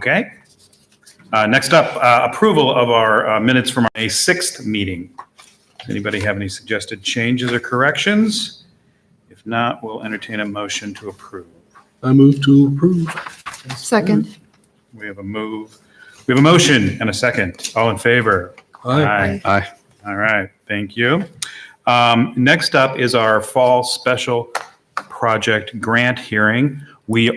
Okay. Next up, approval of our minutes from our May 6th meeting. Does anybody have any suggested changes or corrections? If not, we'll entertain a motion to approve. I move to approve. Second. We have a motion and a second. All in favor? Aye. Aye. All right, thank you. Next up is our fall special project grant hearing. We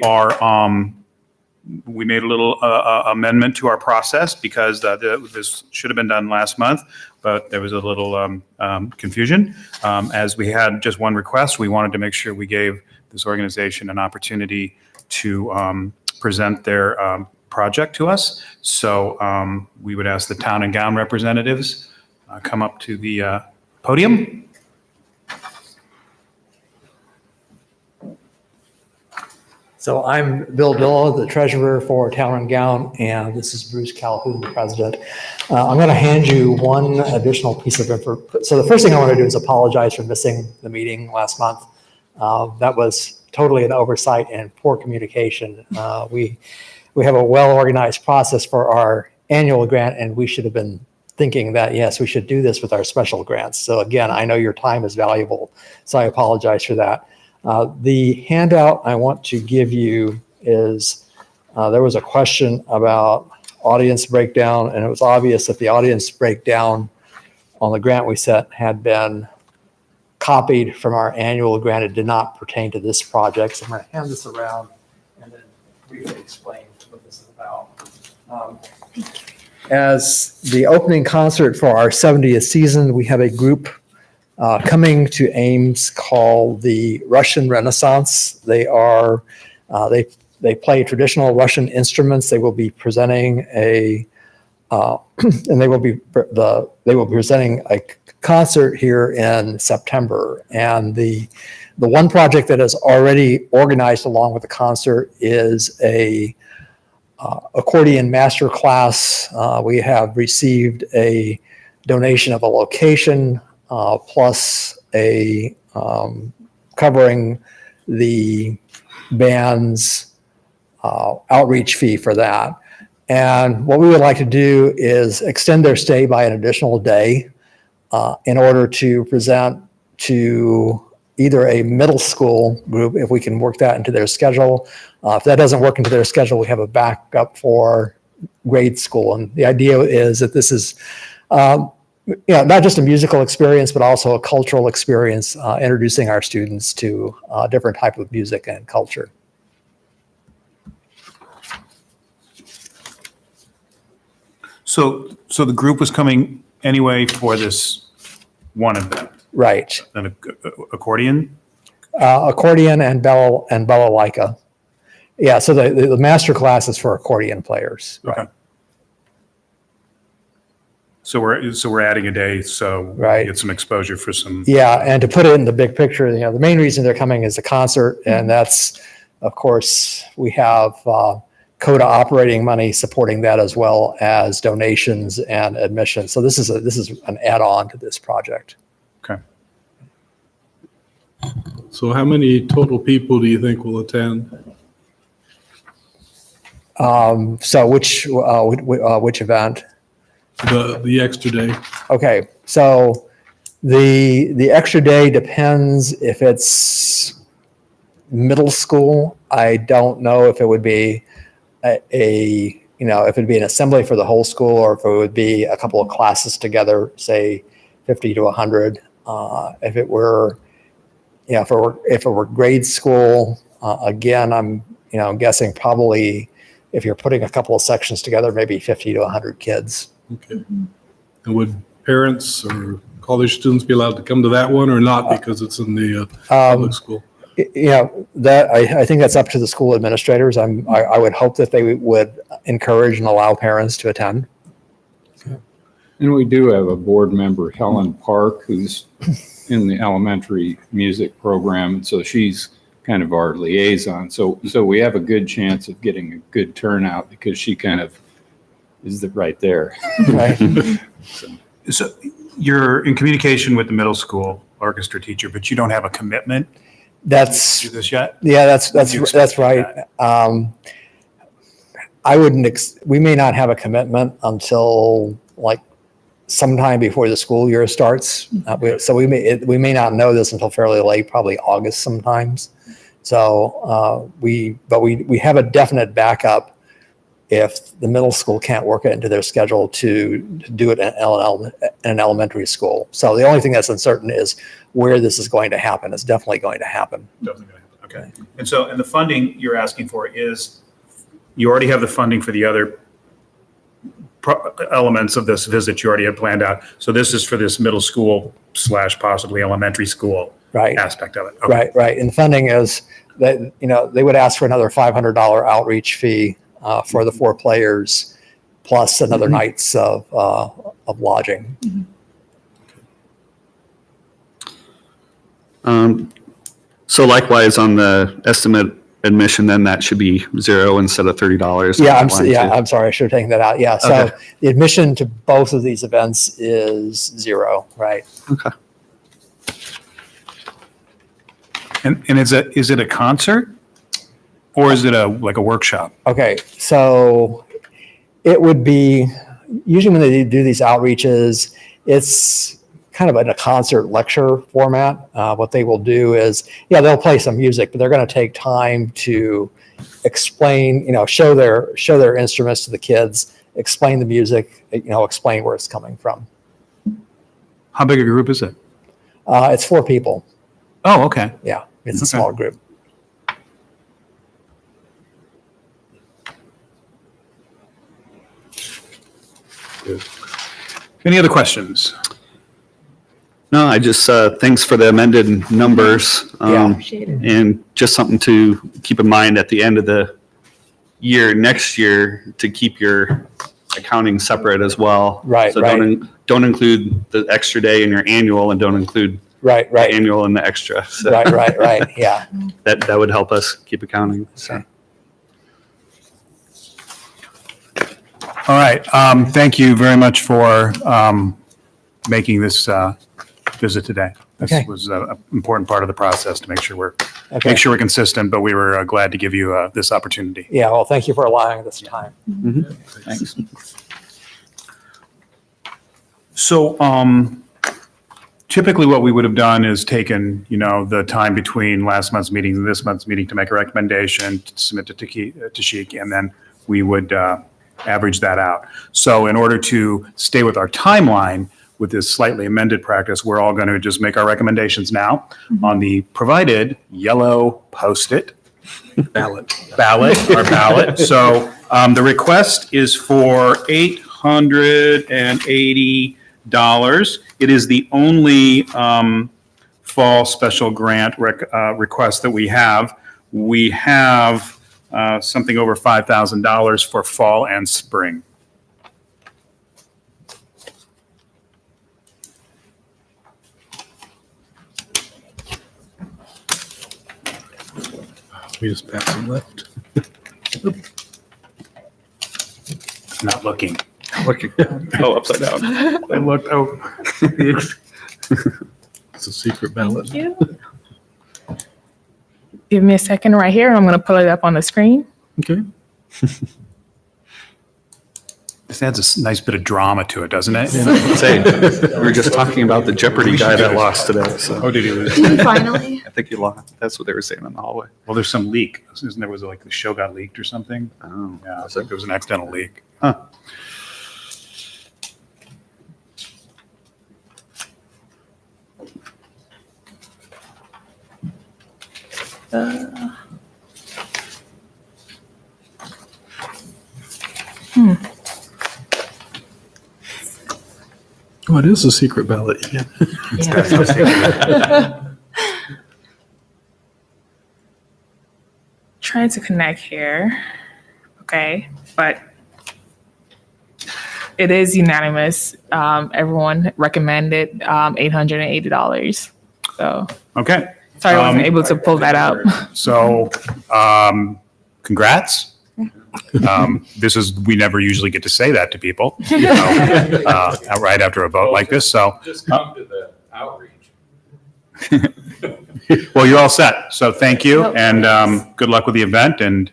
made a little amendment to our process because this should have been done last month, but there was a little confusion. As we had just one request, we wanted to make sure we gave this organization an opportunity to present their project to us. So we would ask the town and gown representatives come up to the podium. So I'm Bill Dillow, the treasurer for Town and Gown, and this is Bruce Calhoun, the president. I'm going to hand you one additional piece of info. So the first thing I want to do is apologize for missing the meeting last month. That was totally an oversight and poor communication. We have a well-organized process for our annual grant, and we should have been thinking that, yes, we should do this with our special grants. So again, I know your time is valuable, so I apologize for that. The handout I want to give you is, there was a question about audience breakdown, and it was obvious that the audience breakdown on the grant we set had been copied from our annual grant. It did not pertain to this project. So I'm going to hand this around and then briefly explain what this is about. As the opening concert for our 70th season, we have a group coming to Ames called the Russian Renaissance. They are they play traditional Russian instruments. They will be presenting and they will be presenting a concert here in September. And the one project that is already organized along with the concert is a accordion master class. We have received a donation of a location plus a covering the band's outreach fee for that. And what we would like to do is extend their stay by an additional day in order to present to either a middle school group, if we can work that into their schedule. If that doesn't work into their schedule, we have a backup for grade school. And the idea is that this is not just a musical experience, but also a cultural experience, introducing our students to a different type of music and culture. So the group was coming anyway for this one event, Right. an accordion? Accordion and balalaika. Yeah, so the master class is for accordion players. Okay. Right. So we're adding a day, so Right. get some exposure for some. Yeah, and to put it in the big picture, the main reason they're coming is the concert, and that's, of course, we have CODA operating money supporting that as well as donations and admission. So this is an add-on to this project. Okay. So how many total people do you think will attend? So which event? The extra day? Okay, so the extra day depends if it's middle school. I don't know if it would be if it'd be an assembly for the whole school or if it would be a couple of classes together, say 50 to 100. If it were grade school, again, I'm guessing probably if you're putting a couple of sections together, maybe 50 to 100 kids. Okay. And would parents or college students be allowed to come to that one or not because it's in the public school? That I think that's up to the school administrators. I would hope that they would encourage and allow parents to attend. And we do have a board member, Helen Park, who's in the elementary music program. And so she's kind of our liaison. So we have a good chance of getting a good turnout because she kind of is right there. Right. So you're in communication with the middle school orchestra teacher, but you don't have a commitment to That's do this yet? yeah. That's You expect right. I wouldn't, we may not have a commitment until like sometime before the school year starts. So we may not know this until fairly late, probably August sometimes. So we have a definite backup if the middle school can't work it into their schedule to do it in an elementary school. So the only thing that's uncertain is where this is going to happen. It's definitely going to happen. Definitely going to happen. Okay. And so, and the funding you're asking for is, you already have the funding for the other elements of this visit you already had planned out. So this is for this middle school / possibly elementary school Right. aspect of it. Okay. Right. And funding is that, they would ask for another $500 outreach fee for the 4 players, plus another nights of lodging. So likewise on the estimate admission, then that should be $0 instead of $30. Yeah, I'm sorry. I should have taken that out. Yeah. So Okay. the admission to both of these events is $0. Right. Okay. And is it a concert or is it like a workshop? Okay. So it would be usually when they do these outreaches, it's kind of in a concert lecture format. What they will do is, they'll play some music, but they're going to take time to explain, show their instruments to the kids, explain the music, explain where it's coming from. How big a group is it? It's 4 people. Oh, okay. Yeah, it's a Okay. small group. Any other questions? No, I just, thanks for the amended numbers. Yeah. Appreciate it. And just something to keep in mind at the end of the year, next year, to keep your accounting separate as well. Right, So right. don't include the extra day in your annual and don't include Right. the annual and the extra. So Right. Yeah. that would help us keep accounting. So. All right. Thank you very much for making this visit today. This Okay. was an important part of the process to make sure we're Okay. consistent, but we were glad to give you this opportunity. Yeah. Well, thank you for allowing this time. Thanks. So typically what we would have done is taken, the time between last month's meeting and this month's meeting to make a recommendation, to submit to Tashik, and then we would average that out. So in order to stay with our timeline with this slightly amended practice, we're all going to just make our recommendations now on the provided yellow Post-it Ballot. ballot. So the request is for $880. It is the only fall special grant request that we have. We have something over $5,000 for fall and spring. We just pass them left. Not looking. Oh, upside down. I looked. Oh, It's a secret ballot. Thank you. Give me a second right here, and I'm going to pull it up on the screen. Okay. this adds a nice bit of drama to it, doesn't it? Say, we were just talking about the Jeopardy guy that lost today. So Oh, did you lose? Finally. I think he lost. That's what they were saying in the hallway. Well, there's some leak. Isn't there was like the show got leaked or something? Oh, Yeah, it's like there was an accidental leak. Huh. Oh, it is a secret ballot. Yeah. Trying to connect here. Okay, but it is unanimous. Everyone recommended $880. So Okay. sorry I wasn't able to pull that up. So, congrats. We never usually get to say that to people, right after a vote like this. So, Just come to the outreach. well, you're all set. So thank you and good luck with the event. And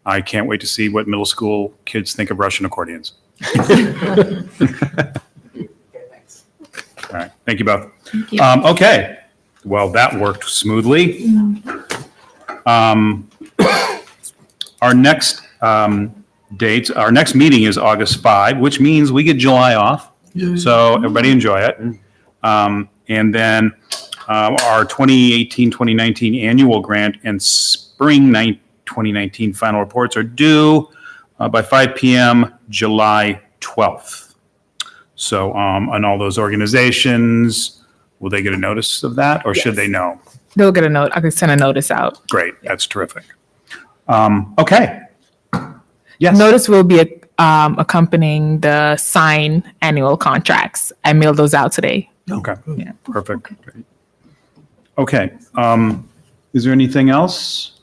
I can't wait to see what middle school kids think of Russian accordions. All right, thank you both. Thank you. Okay, well, that worked smoothly. Our next dates, our next meeting is August 5, which means we get July off. So everybody enjoy it. And then our 2018-2019 annual grant and spring 2019 final reports are due by 5 p.m. July 12th. So on all those organizations, will they get a notice of that or should they know? They'll get a note. I could send a notice out. Great, that's terrific. Okay. Yes. Notice will be accompanying the signed annual contracts. I mailed those out today. Okay, Yeah. perfect. Great. Okay, is there anything else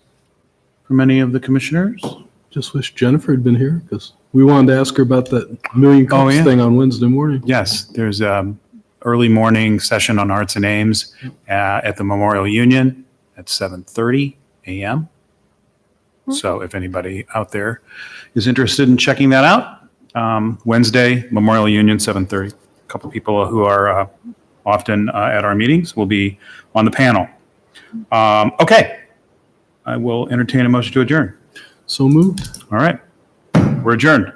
from any of the commissioners? Just wish Jennifer had been here because we wanted to ask her about that Million Oh, Cups yeah. thing on Wednesday morning. Yes, there's early morning session on arts and aims at the Memorial Union at 7:30 a.m. So if anybody out there is interested in checking that out, Wednesday, Memorial Union, 7:30. A couple people who are often at our meetings will be on the panel. Okay, I will entertain a motion to adjourn. So moved. All right, we're adjourned.